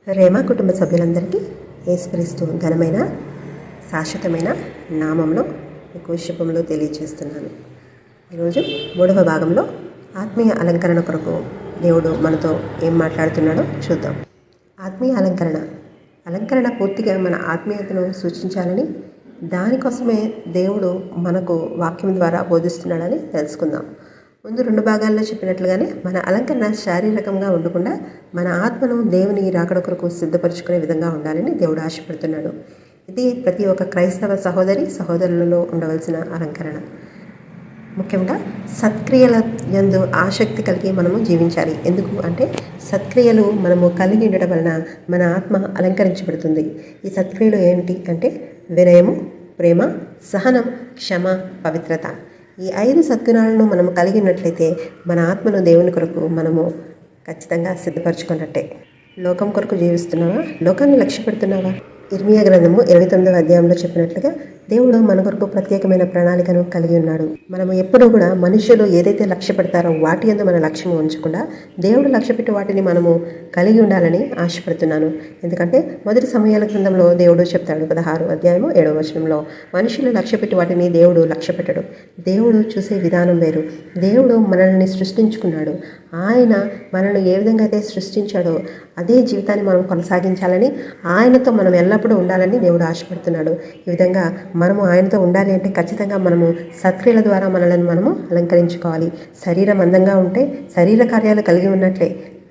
రేమా కుటుంబ సభ్యులందరికీ యేసుక్రీస్తు ఘనమైన శాశ్వతమైన నామంలో మీకు శుభములు తెలియజేస్తున్నాను. ఈరోజు 3వ భాగంలో ఆత్మీయ అలంకరణ కొరకు దేవుడు మనతో ఏం మాట్లాడుతున్నాడో చూద్దాం. ఆత్మీయ అలంకరణ పూర్తిగా మన ఆత్మీయతను సూచించాలని, దానికోసమే దేవుడు మనకు వాక్యం ద్వారా బోధిస్తున్నాడని తెలుసుకుందాం. ముందు 2 భాగాల్లో చెప్పినట్లుగానే మన అలంకరణ శారీరకంగా ఉండకుండా మన ఆత్మను దేవుని రాకడ కొరకు సిద్ధపరచుకునే విధంగా ఉండాలని దేవుడు ఆశపడుతున్నాడు. ఇది ప్రతి ఒక్క క్రైస్తవ సహోదరులలో ఉండవలసిన అలంకరణ. ముఖ్యంగా సత్క్రియల యందు ఆసక్తి కలిగి మనము జీవించాలి. ఎందుకు అంటే సత్క్రియలు మనము కలిగి ఉండడం వలన మన ఆత్మ అలంకరించబడుతుంది. ఈ సత్క్రియలు ఏంటి అంటే వినయము, ప్రేమ, సహనం, క్షమ, పవిత్రత. ఈ 5 సద్గుణాలను మనము కలిగి ఉన్నట్లయితే మన ఆత్మను దేవుని కొరకు మనము ఖచ్చితంగా సిద్ధపరచుకున్నట్టే. లోకం కొరకు జీవిస్తున్నావా? లోకాన్ని లక్ష్య పెడుతున్నావా? ఇర్మియా గ్రంథము 29వ అధ్యాయంలో చెప్పినట్లుగా దేవుడు మన కొరకు ప్రత్యేకమైన ప్రణాళికను కలిగి ఉన్నాడు. మనము ఎప్పుడూ కూడా మనుషులు ఏదైతే లక్ష్య పెడతారో వాటి యందు మన లక్ష్యం ఉంచకుండా దేవుడు లక్ష్య పెట్టి వాటిని మనము కలిగి ఉండాలని ఆశపడుతున్నాను. ఎందుకంటే మొదటి సమయాల గ్రంథంలో దేవుడు చెప్తాడు 16వ అధ్యాయము 7వ వచనంలో, మనుషులు లక్ష్య పెట్టి వాటిని దేవుడు లక్ష్య పెట్టడు. దేవుడు చూసే విధానం వేరు. దేవుడు మనల్ని సృష్టించుకున్నాడు. ఆయన మనల్ని ఏ విధంగా అయితే సృష్టించాడో అదే జీవితాన్ని మనం కొనసాగించాలని, ఆయనతో మనం ఎల్లప్పుడూ ఉండాలని దేవుడు ఆశపడుతున్నాడు. ఈ విధంగా మనము ఆయనతో ఉండాలి అంటే ఖచ్చితంగా మనము సత్క్రియల ద్వారా మనల్ని మనము అలంకరించుకోవాలి. శరీరం అందంగా ఉంటే శరీర కార్యాలు కలిగి ఉన్నట్లే.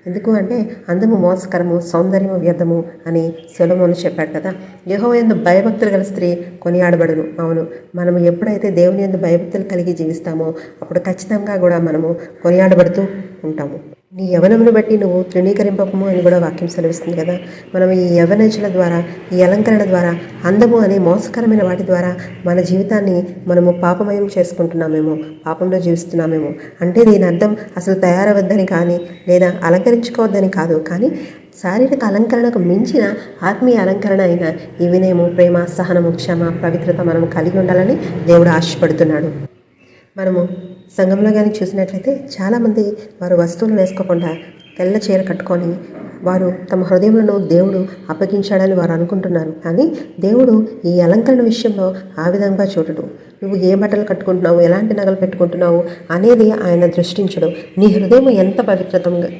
ఎందుకు అంటే అందము మోసకరము, సౌందర్యము వ్యర్థము అని సొలొమోను చెప్పాడు కదా. యెహోవా యందు భయభక్తులు గల స్త్రీ కొనియాడబడును. అవును, మనము ఎప్పుడైతే దేవుని యందు భయభక్తులు కలిగి జీవిస్తామో అప్పుడు ఖచ్చితంగా కూడా మనము కొనియాడబడుతూ ఉంటాము. నీ యవనమును బట్టి నువ్వు తృణీకరింపకము అని కూడా వాక్యం సెలవిస్తుంది కదా. మనం ఈ యవనజుల ద్వారా, ఈ అలంకరణ ద్వారా, అందము అనే మోసకరమైన వాటి ద్వారా మన జీవితాన్ని మనము పాపమయం చేసుకుంటున్నామేమో, పాపంలో జీవిస్తున్నామేమో. అంటే దీని అర్థం అసలు తయారవద్దని కానీ, లేదా అలంకరించుకోవద్దని కాదు. కానీ శారీరక అలంకరణకు మించిన ఆత్మీయ అలంకరణ అయిన ఈ వినయము, ప్రేమ, సహనము, క్షమ, పవిత్రత మనం కలిగి ఉండాలని దేవుడు ఆశపడుతున్నాడు. మనము సంఘంలో కానీ చూసినట్లయితే చాలామంది వారు వస్తువులు వేసుకోకుండా తెల్ల చీర కట్టుకొని వారు తమ హృదయంలో దేవుడు అప్పగించాడని వారు అనుకుంటున్నారు. కానీ దేవుడు ఈ అలంకరణ విషయంలో ఆ విధంగా చూడడు. నువ్వు ఏ బట్టలు కట్టుకుంటున్నావు, ఎలాంటి నగలు పెట్టుకుంటున్నావు అనేది ఆయన దృష్టించడు. నీ హృదయం ఎంత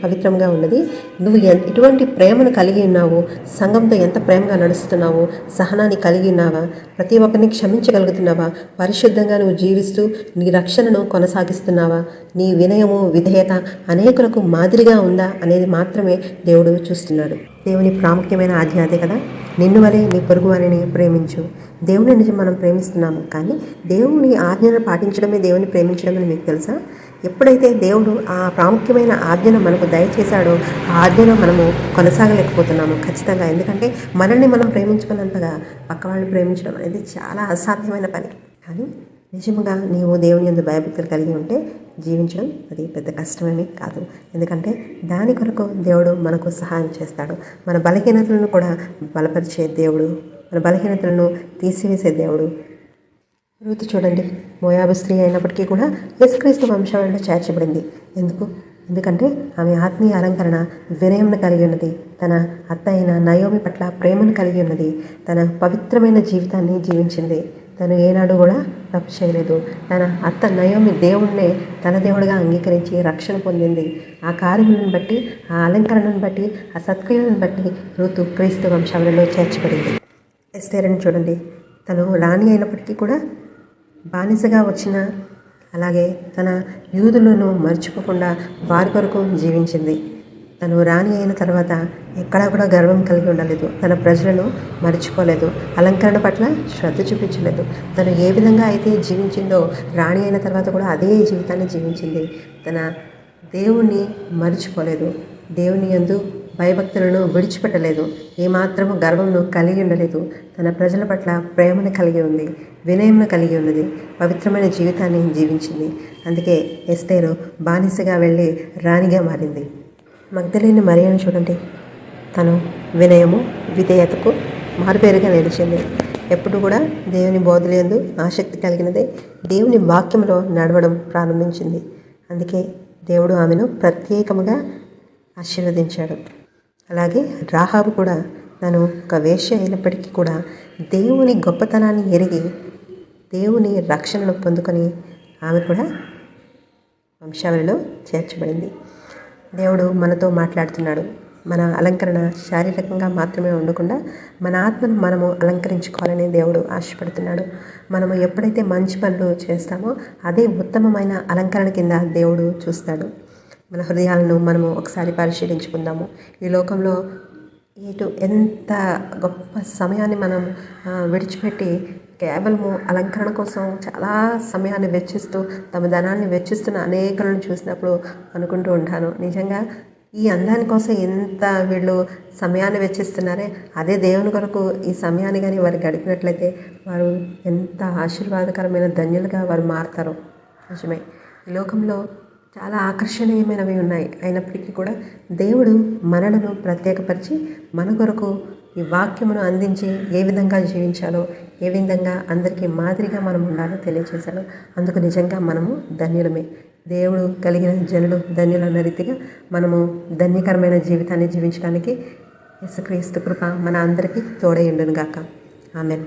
పవిత్రంగా ఉన్నది, నువ్వు ఎటువంటి ప్రేమను కలిగి ఉన్నావు, సంఘంతో ఎంత ప్రేమగా నడుస్తున్నావు, సహనాన్ని కలిగి ఉన్నావా, ప్రతి ఒక్కరిని క్షమించగలుగుతున్నావా, పరిశుద్ధంగా నువ్వు జీవిస్తూ నీ రక్షణను కొనసాగిస్తున్నావా, నీ వినయము, విధేయత అనేకులకు మాదిరిగా ఉందా అనేది మాత్రమే దేవుడు చూస్తున్నాడు. దేవుని ప్రాముఖ్యమైన ఆజ్ఞ అదే కదా, నిన్ను వలె నీ పొరుగు వారిని ప్రేమించు. దేవుని నుంచి మనం ప్రేమిస్తున్నాము, కానీ దేవుని ఆజ్ఞను పాటించడమే దేవుని ప్రేమించడం అని మీకు తెలుసా? ఎప్పుడైతే దేవుడు ఆ ప్రాముఖ్యమైన ఆజ్ఞను మనకు దయచేశాడో ఆ ఆజ్ఞను మనము కొనసాగలేకపోతున్నాము ఖచ్చితంగా. ఎందుకంటే మనల్ని మనం ప్రేమించుకున్నంతగా పక్క వాళ్ళని ప్రేమించడం అనేది చాలా అసాధ్యమైన పని. కానీ నిజంగా నీవు దేవుని యందు భయభక్తులు కలిగి ఉంటే జీవించడం అది పెద్ద కష్టమేమీ కాదు. ఎందుకంటే దాని కొరకు దేవుడు మనకు సహాయం చేస్తాడు. మన బలహీనతలను కూడా బలపరిచే దేవుడు, మన బలహీనతలను తీసివేసే దేవుడు. రూతు చూడండి, మోయాబు స్త్రీ అయినప్పటికీ కూడా యేసుక్రీస్తు వంశావళిలో చేర్చబడింది. ఎందుకంటే ఆమె ఆత్మీయ అలంకరణ వినయంను కలిగి ఉన్నది. తన అత్త అయిన నయోమి పట్ల ప్రేమను కలిగి ఉన్నది. తన పవిత్రమైన జీవితాన్ని జీవించింది. తను ఏనాడు కూడా తప్పు చేయలేదు. తన అత్త నయోమి దేవుణ్ణే తన దేవుడిగా అంగీకరించి రక్షణ పొందింది. ఆ కార్యములను బట్టి, ఆ అలంకరణను బట్టి, ఆ సత్క్రియలను బట్టి రూతు క్రీస్తు వంశావళిలో చేర్చబడింది. ఎస్తేరుని చూడండి, తను రాణి అయినప్పటికీ కూడా బానిసగా వచ్చిన, అలాగే తన యూదులను మర్చిపోకుండా వారి కొరకు జీవించింది. తను రాణి అయిన తర్వాత ఎక్కడా కూడా గర్వం కలిగి ఉండలేదు. తన ప్రజలను మర్చిపోలేదు. అలంకరణ పట్ల శ్రద్ధ చూపించలేదు. తను ఏ విధంగా అయితే జీవించిందో రాణి అయిన తర్వాత కూడా అదే జీవితాన్ని జీవించింది. తన దేవుణ్ణి మర్చిపోలేదు. దేవుని యందు భయభక్తులను విడిచిపెట్టలేదు. ఏమాత్రము గర్వంను కలిగి ఉండలేదు. తన ప్రజల పట్ల ప్రేమను కలిగి ఉంది, వినయంను కలిగి ఉన్నది, పవిత్రమైన జీవితాన్ని జీవించింది. అందుకే ఎస్తేరు బానిసగా వెళ్ళి రాణిగా మారింది. మగ్దలేని మరియను చూడండి, తను వినయము, విధేయతకు మారుపేరుగా నిలిచింది. ఎప్పుడు కూడా దేవుని బోధలందు ఆసక్తి కలిగినదే, దేవుని వాక్యంలో నడవడం ప్రారంభించింది. అందుకే దేవుడు ఆమెను ప్రత్యేకముగా ఆశీర్వదించాడు. అలాగే రాహాబు కూడా తను ఒక వేశ్య అయినప్పటికీ కూడా దేవుని గొప్పతనాన్ని ఎరిగి దేవుని రక్షణను పొందుకొని ఆమె కూడా వంశావళిలో చేర్చబడింది. దేవుడు మనతో మాట్లాడుతున్నాడు. మన అలంకరణ శారీరకంగా మాత్రమే ఉండకుండా మన ఆత్మను మనము అలంకరించుకోవాలని దేవుడు ఆశపడుతున్నాడు. మనము ఎప్పుడైతే మంచి పనులు చేస్తామో అదే ఉత్తమమైన అలంకరణ కింద దేవుడు చూస్తాడు. మన హృదయాలను మనము ఒకసారి పరిశీలించుకుందాము. ఈ లోకంలో ఎంత గొప్ప సమయాన్ని మనం విడిచిపెట్టి కేవలము అలంకరణ కోసం చాలా సమయాన్ని వెచ్చిస్తూ తమ ధనాన్ని వెచ్చిస్తున్న అనేకులను చూసినప్పుడు అనుకుంటూ ఉంటాను, నిజంగా ఈ అందాని కోసం ఎంత వీళ్ళు సమయాన్ని వెచ్చిస్తున్నారే, అదే దేవుని కొరకు ఈ సమయాన్ని కానీ వారు గడిపినట్లయితే వారు ఎంత ఆశీర్వాదకరమైన ధన్యులుగా వారు మారుతారో. నిజమే, ఈ లోకంలో చాలా ఆకర్షణీయమైనవి ఉన్నాయి. అయినప్పటికీ కూడా దేవుడు మనలను ప్రత్యేకపరిచి మన కొరకు ఈ వాక్యమును అందించి ఏ విధంగా జీవించాలో, ఏ విధంగా అందరికీ మాదిరిగా మనం ఉండాలో తెలియజేశాడు. అందుకు నిజంగా మనము ధన్యులమే. దేవుడు కలిగిన జనులు ధన్యులన్న రీతిగా మనము ధన్యకరమైన జీవితాన్ని జీవించడానికి యేసుక్రీస్తు కృప మన అందరికీ తోడై ఉండును గాక. ఆమేన్.